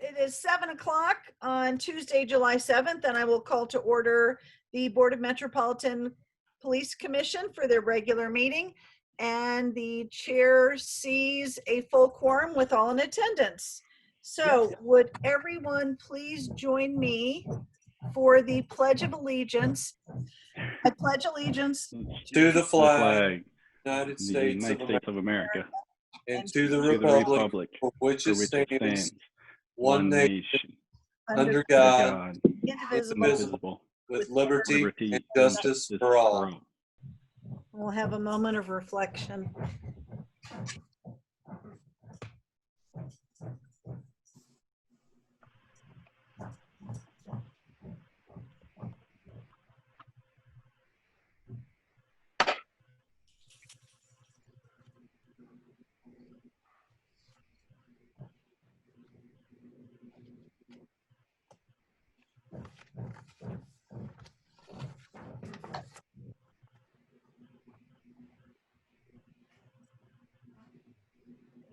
It is 7 o'clock on Tuesday, July 7th, and I will call to order the Board of Metropolitan Police Commission for their regular meeting. And the chair sees a full quorum with all in attendance. So would everyone please join me for the Pledge of Allegiance? I pledge allegiance to the flag, United States of America, and to the republic for which it stands, one nation, under God, indivisible, with liberty and justice for all. We'll have a moment of reflection.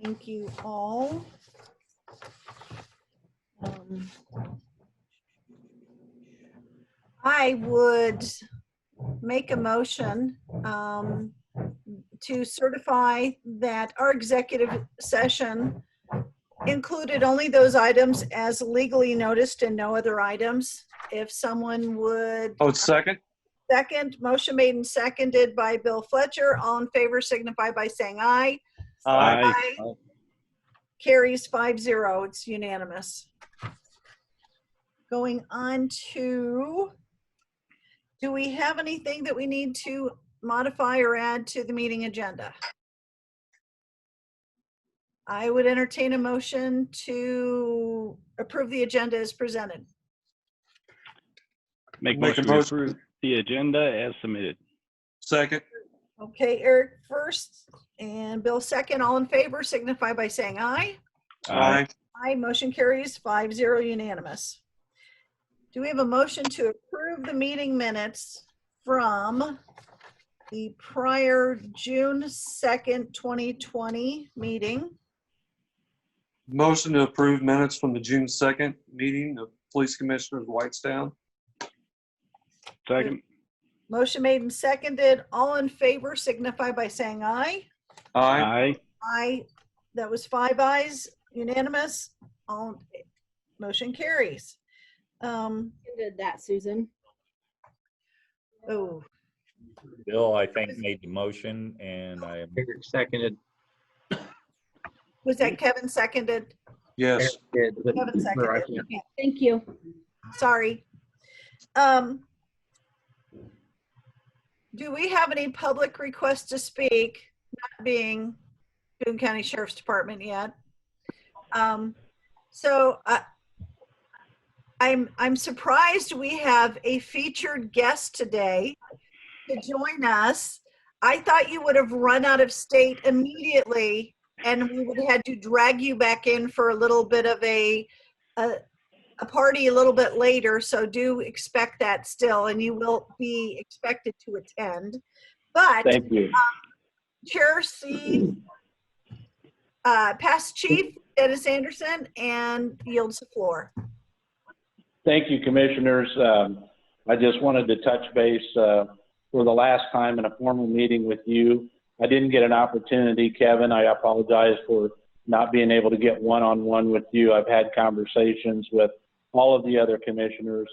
Thank you all. I would make a motion to certify that our executive session included only those items as legally noticed and no other items. If someone would. Oh, second. Second, motion made and seconded by Bill Fletcher. All in favor signify by saying aye. Aye. Aye. Carries 5-0. It's unanimous. Going on to, do we have anything that we need to modify or add to the meeting agenda? I would entertain a motion to approve the agenda as presented. Make motion to approve the agenda as submitted. Second. Okay, Eric first and Bill second. All in favor signify by saying aye. Aye. Aye. Motion carries 5-0 unanimous. Do we have a motion to approve the meeting minutes from the prior June 2nd, 2020 meeting? Motion to approve minutes from the June 2nd meeting of Police Commissioners Whitestown. Second. Motion made and seconded. All in favor signify by saying aye. Aye. Aye. That was 5 ayes, unanimous. All motion carries. Who did that, Susan? Oh, Bill, I think, made the motion, and I Seconded. was that Kevin seconded? Yes. Kevin seconded. Okay, Thank you. sorry. Do we have any public requests to speak, not being Boone County Sheriff's Department yet? So I'm surprised we have a featured guest today to join us. I thought you would have run out of state immediately and we would have had to drag you back in for a little bit of a party a little bit later, so do expect that still, and you will be expected to attend. But Thank you. Chair C, past Chief Dennis Anderson, and yields the floor. Thank you, Commissioners. I just wanted to touch base for the last time in a formal meeting with you. I didn't get an opportunity, Kevin. I apologize for not being able to get one-on-one with you. I've had conversations with all of the other commissioners,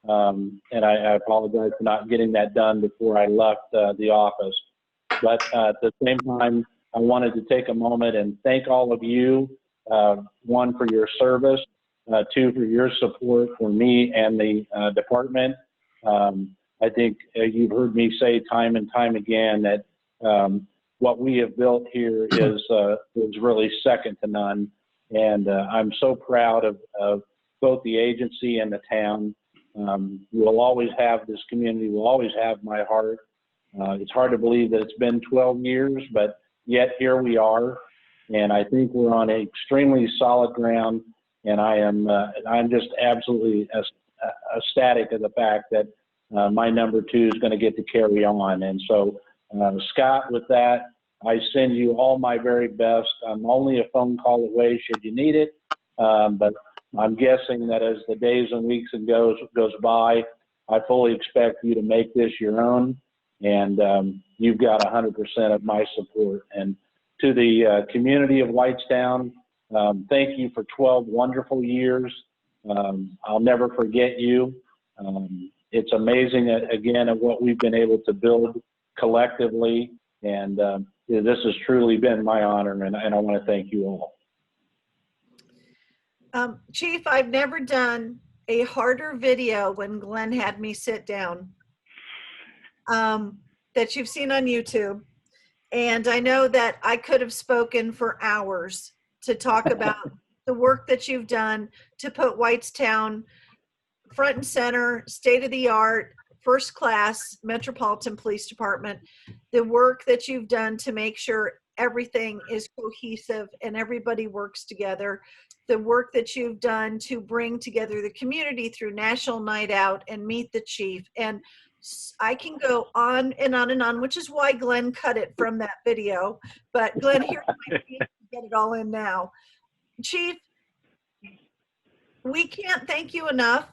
and I apologize for not getting that done before I left the office. But at the same time, I wanted to take a moment and thank all of you, one, for your service, two, for your support for me and the department. I think you've heard me say time and time again that what we have built here is really second to none. And I'm so proud of both the agency and the town. We'll always have this community, will always have my heart. It's hard to believe that it's been 12 years, but yet here we are. And I think we're on extremely solid ground. And I'm just absolutely ecstatic of the fact that my number 2 is going to get to carry on. And so, Scott, with that, I send you all my very best. I'm only a phone call away should you need it. But I'm guessing that as the days and weeks and goes by, I fully expect you to make this your own, and you've got 100% of my support. And to the community of Whitestown, thank you for 12 wonderful years. I'll never forget you. It's amazing, again, at what we've been able to build collectively, and this has truly been my honor, and I want to thank you all. Chief, I've never done a harder video when Glenn had me sit down that you've seen on YouTube. And I know that I could have spoken for hours to talk about the work that you've done to put Whitestown front and center, state of the art, first class Metropolitan Police Department, the work that you've done to make sure everything is cohesive and everybody works together, the work that you've done to bring together the community through National Night Out and Meet the Chief. And I can go on and on and on, which is why Glenn cut it from that video. But Glenn, here's my chance to get it all in now. Chief, we can't thank you enough.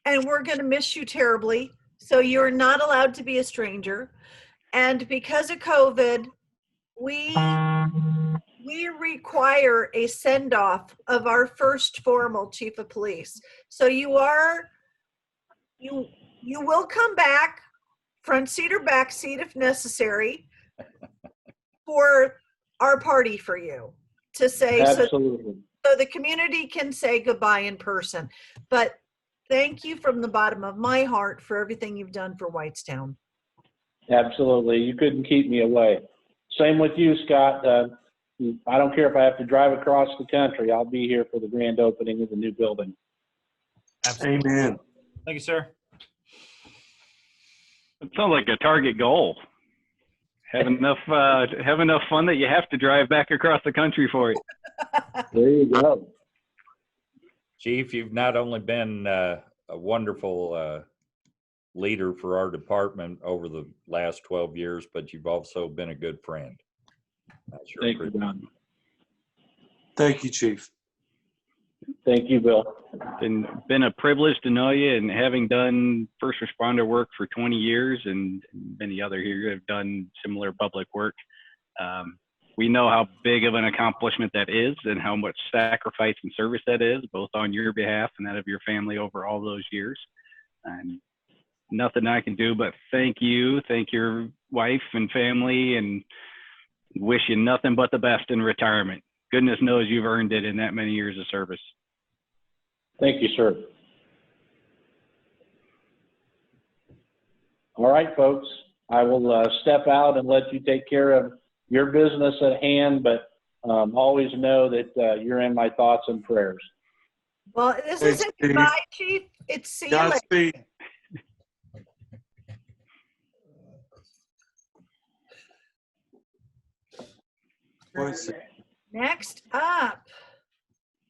And we're going to miss you terribly. So you're not allowed to be a stranger. And because of COVID, we require a send-off of our first formal chief of police. So you will come back, front seat or back seat if necessary, for our party for you to say, Absolutely. so the community can say goodbye in person. But thank you from the bottom of my heart for everything you've done for Whitestown. Absolutely. You couldn't keep me away. Same with you, Scott. I don't care if I have to drive across the country. I'll be here for the grand opening of the new building. Absolutely. Amen. Thank you, sir. It sounds like a target goal. Have enough fun that you have to drive back across the country for it. There you go. Chief, you've not only been a wonderful leader for our department over the last 12 years, but you've also been a good friend. Thank you, Don. Thank you, Chief. Thank you, Bill. Been a privilege to know you, and having done first responder work for 20 years and many other here have done similar public work. We know how big of an accomplishment that is and how much sacrifice and service that is, both on your behalf and that of your family over all those years. And nothing I can do but thank you, thank your wife and family, and wish you nothing but the best in retirement. Goodness knows you've earned it in that many years of service. Thank you, sir. All right, folks. I will step out and let you take care of your business at hand, but always know that you're in my thoughts and prayers. Well, this Thanks, isn't Chief. goodbye, Chief. It's see you later. Godspeed. What's it? Next up,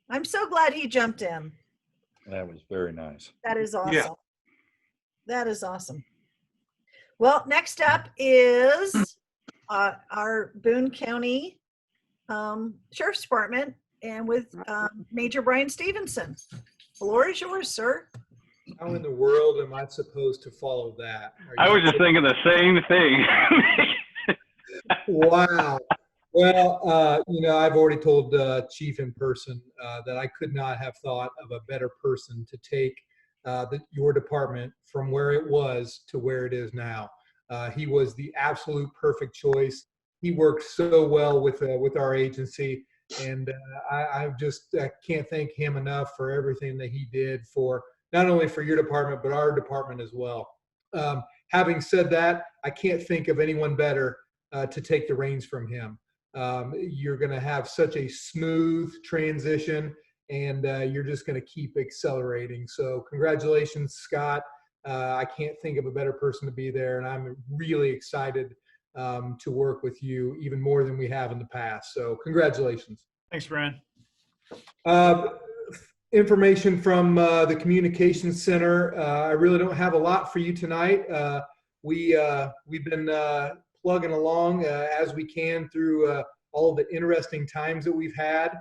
I'm so glad he jumped in. That was very nice. That is awesome. Yeah. That is awesome. Well, next up is our Boone County Sheriff's Department, and with Major Brian Stevenson. The floor is yours, sir. How in the world am I supposed to follow that? I was just thinking the same thing. Wow. Well, I've already told Chief in person that I could not have thought of a better person to take your department from where it was to where it is now. He was the absolute perfect choice. He worked so well with our agency, and I just can't thank him enough for everything that he did for not only for your department but our department as well. Having said that, I can't think of anyone better to take the reins from him. You're going to have such a smooth transition, and you're just going to keep accelerating. So congratulations, Scott. I can't think of a better person to be there, and I'm really excited to work with you even more than we have in the past. So congratulations. Thanks, Brian. Information from the Communications Center. I really don't have a lot for you tonight. We've been plugging along as we can through all the interesting times that we've had.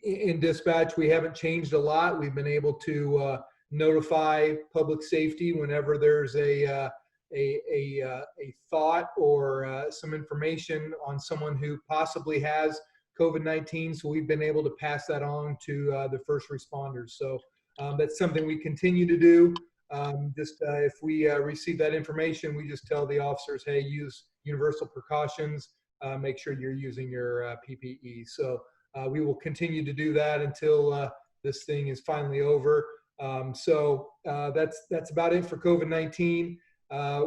in dispatch, we haven't changed a lot. We've been able to notify public safety whenever there's a thought or some information on someone who possibly has COVID-19. So we've been able to pass that on to the first responders. So that's something we continue to do. If we receive that information, we just tell the officers, hey, use universal precautions, make sure you're using your PPE. So we will continue to do that until this thing is finally over. That's about it for COVID-19.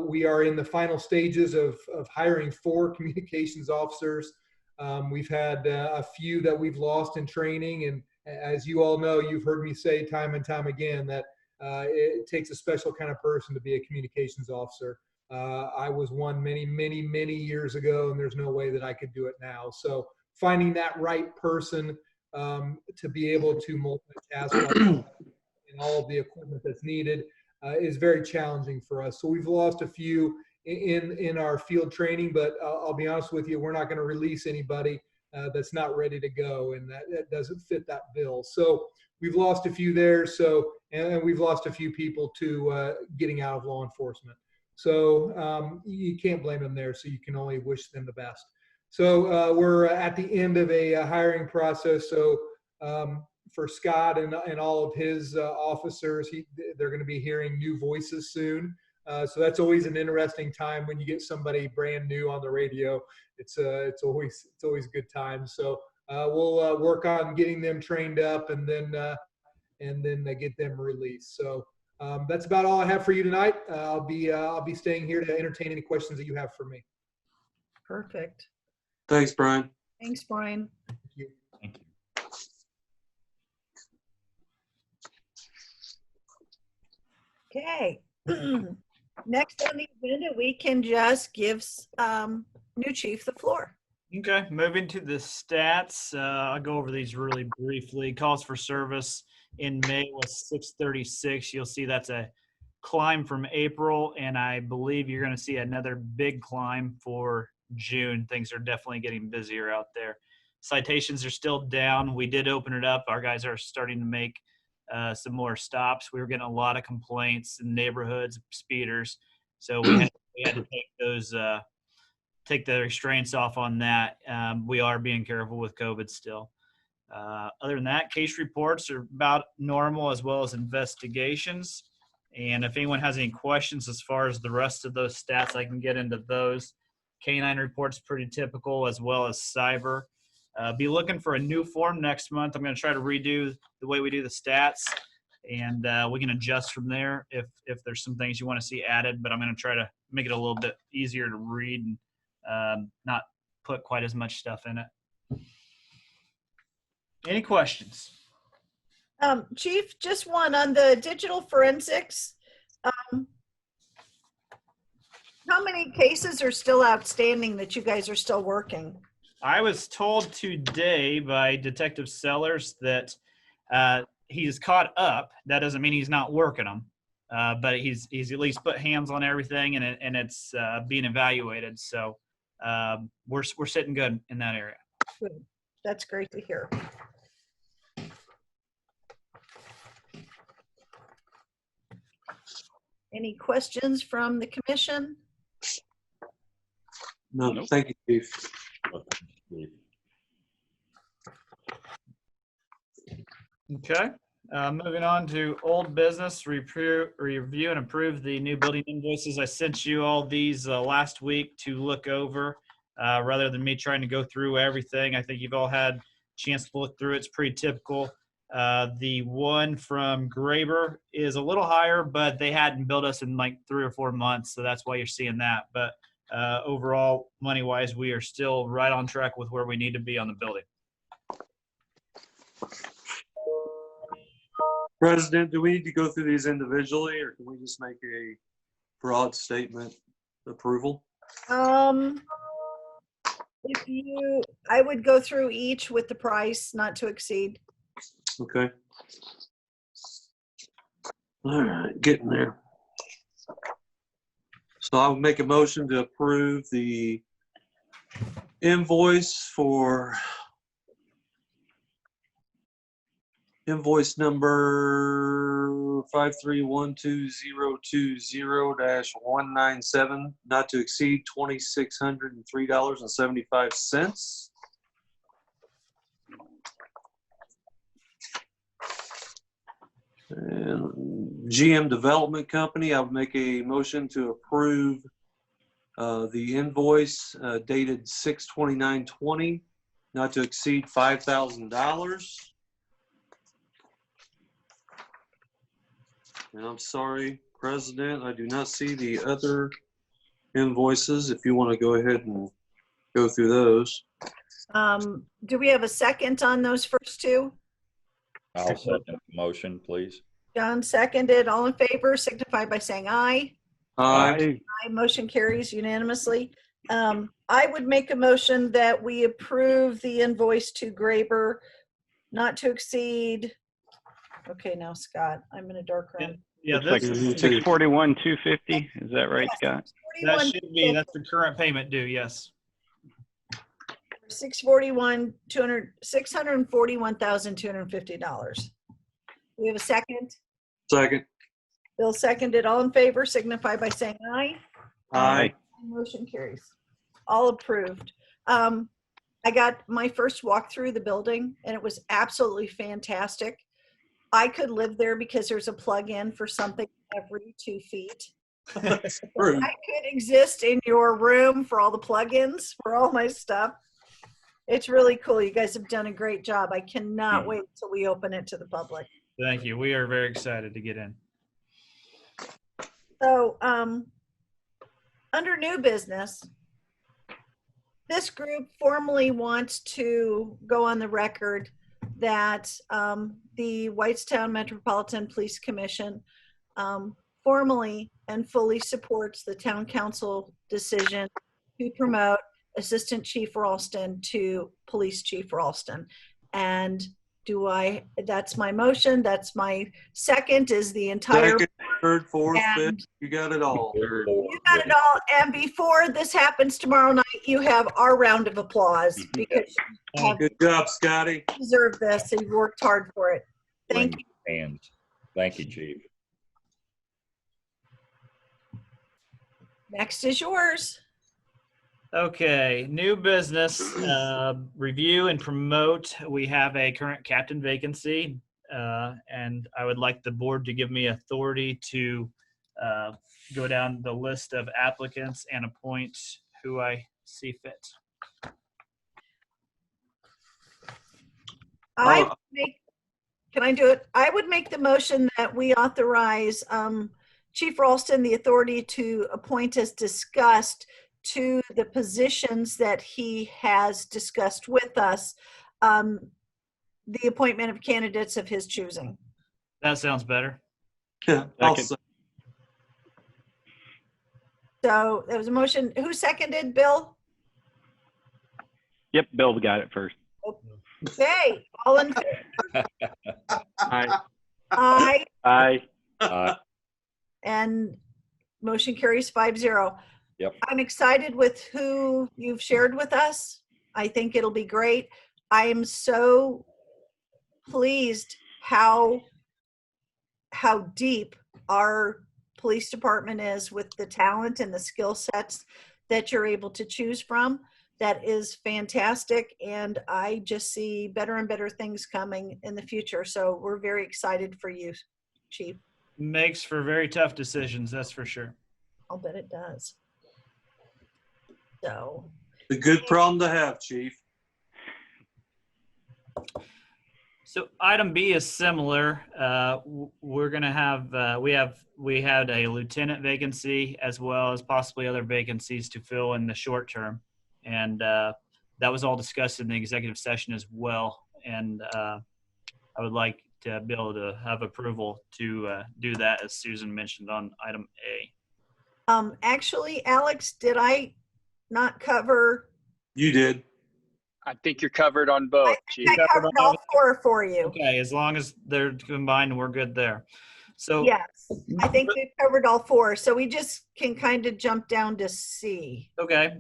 We are in the final stages of hiring 4 communications officers. We've had a few that we've lost in training. And as you all know, you've heard me say time and time again that it takes a special kind of person to be a communications officer. I was one many years ago, and there's no way that I could do it now. So finding that right person to be able to multitask and all of the equipment that's needed is very challenging for us. So we've lost a few in our field training, but I'll be honest with you, we're not going to release anybody that's not ready to go, and that doesn't fit that bill. So we've lost a few there. So, and we've lost a few people to getting out of law enforcement. So you can't blame them there. So you can only wish them the best. So we're at the end of a hiring process. So for Scott and all of his officers, they're going to be hearing new voices soon. So that's always an interesting time when you get somebody brand new on the radio. It's always a good time. So we'll work on getting them trained up and then get them released. So that's about all I have for you tonight. I'll be staying here to entertain any questions that you have for me. Perfect. Thanks, Brian. Thanks, Brian. Thank you. Thank you. Okay. Next on the agenda, we can just give new chief the floor. Okay, moving to the stats. I'll go over these really briefly. Calls for service in May was 636. You'll see that's a climb from April, and I believe you're going to see another big climb for June. Things are definitely getting busier out there. Citations are still down. We did open it up. Our guys are starting to make some more stops. We were getting a lot of complaints in neighborhoods, speeders. So we had to take those, take the restraints off on that. We are being careful with COVID still. Other than that, case reports are about normal, as well as investigations. And if anyone has any questions as far as the rest of those stats, I can get into those. Canine reports pretty typical, as well as cyber. Be looking for a new form next month. I'm going to try to redo the way we do the stats, and we can adjust from there if there's some things you want to see added, but I'm going to try to make it a little bit easier to read and not put quite as much stuff in it. Any questions? Chief, just one on the digital forensics. How many cases are still outstanding that you guys are still working? I was told today by Detective Sellers that he's caught up. That doesn't mean he's not working them, but he's at least put hands on everything, and it's being evaluated. So we're sitting good in that area. Good. That's great to hear. Any questions from the commission? No, Nope. thank you, Chief. Okay. Moving on to old business, review and approve the new building invoices. I sent you all these last week to look over rather than me trying to go through everything. I think you've all had a chance to look through it. It's pretty typical. The one from Graber is a little higher, but they hadn't billed us in like 3 or 4 months, so that's why you're seeing that. But overall, money-wise, we are still right on track with where we need to be on the building. President, do we need to go through these individually, or can we just make a broad statement approval? I would go through each with the price not to exceed. Okay. All right, getting there. So I would make a motion to approve the invoice for invoice number 5312020-197, not to exceed $2,603.75. And GM Development Company, I would make a motion to approve the invoice dated 6/29/20, not to exceed $5,000. And I'm sorry, President, I do not see the other invoices. If you want to go ahead and go through those. Do we have a second on those first two? I'll second the motion, please. John seconded. All in favor signify by saying aye. Aye. Aye, motion carries unanimously. I would make a motion that we approve the invoice to Graber not to exceed, okay, now Scott, I'm in a dark room. Yeah, Looks like this, $641,250. Is that right, Yes, Scott? that 41, should be, that's the current payment due, yes. 641,250. We have a second. Second. Bill seconded. All in favor signify by saying aye. Aye. Motion carries. All approved. I got my first walk through the building and it was absolutely fantastic. I could live there because there's a plug-in for something every 2 feet. That's I true. could exist in your room for all the plugins for all my stuff. It's really cool. You guys have done a great job. I cannot wait till we open it to the public. Thank you. We are very excited to get in. So, under new business, this group formally wants to go on the record that the Whitestown Metropolitan Police Commission formally and fully supports the town council decision to promote Assistant Chief Ralston to Police Chief Ralston. And that's my motion. That's my second is the entire. Second, third, fourth, And- fifth, you got it all. You got it all. And before this happens tomorrow night, you have our round of applause because you have Good job, Scotty. deserved this. And you've worked hard for it. Thank you. Hands. Thank you, Chief. Next is yours. Okay, new business, review and promote. We have a current captain vacancy, and I would like the board to give me authority to go down the list of applicants and appoint who I see fit. Can I do it? I would make the motion that we authorize Chief Ralston the authority to appoint as discussed to the positions that he has discussed with us, the appointment of candidates of his choosing. That sounds better. Yeah, Second. So there was a motion. Who seconded, Bill? Yep, Bill got it first. Okay, all in favor? Aye. Aye. Aye. And motion carries 5-0. Yep. I'm excited with who you've shared with us. I think it'll be great. I am so pleased how deep our police department is with the talent and the skill sets that you're able to choose from. That is fantastic. And I just see better and better things coming in the future. So we're very excited for you, Chief. Makes for very tough decisions, that's for sure. I'll bet it does. So, A good problem to have, Chief. So item B is similar. We're going to have, we had a lieutenant vacancy as well as possibly other vacancies to fill in the short term. And that was all discussed in the executive session as well. And I would like to be able to have approval to do that, as Susan mentioned on item A. actually, Alex, did I not cover? You did. I think you're covered on both, Chief. I covered all 4 for you. Okay, as long as they're combined, we're good there. So Yes, I think we've covered all 4. So we just can kind of jump down to C. okay,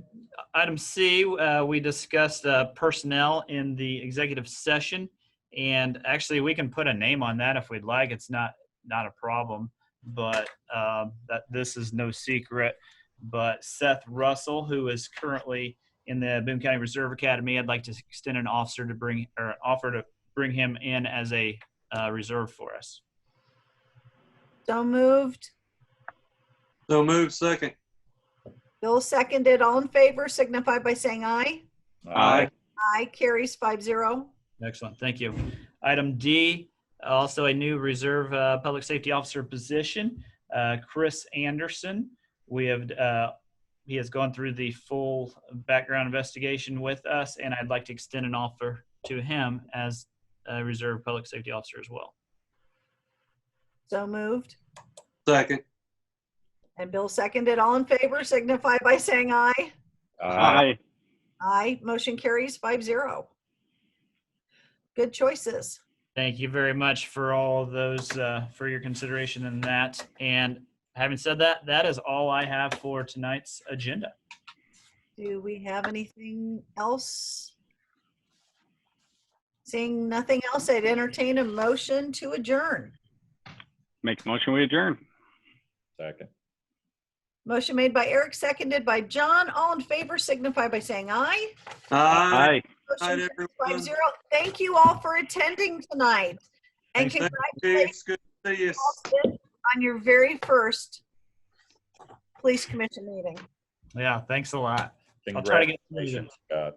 item C, we discussed personnel in the executive session, And actually, we can put a name on that if we'd like. It's not a problem, but that this is no secret. But Seth Russell, who is currently in the Boone County Reserve Academy, I'd like to extend an offer to bring him in as a reserve for us. So moved. So moved, second. Bill seconded. All in favor signify by saying aye. Aye. Aye, carries 5-0. Excellent. Thank you. Item D, also a new reserve public safety officer position, Chris Anderson. He has gone through the full background investigation with us, and I'd like to extend an offer to him as a reserve public safety officer as well. So moved. Second. And Bill seconded. All in favor signify by saying aye. Aye. Aye, motion carries 5-0. Good choices. Thank you very much for all of those, for your consideration in that. And having said that, that is all I have for tonight's agenda. Do we have anything else? Seeing nothing else, I'd entertain a motion to adjourn. Make a motion, we adjourn. Second. Motion made by Eric, seconded by John. All in favor signify by saying aye. Aye. Motion Aye, carries everyone. 5-0. Thank you all for attending tonight. And Thanks. congratulations It's good to see you. Austin, on your very first police commission meeting. Yeah, thanks a lot. I'll try to get through Congratulations, Scott.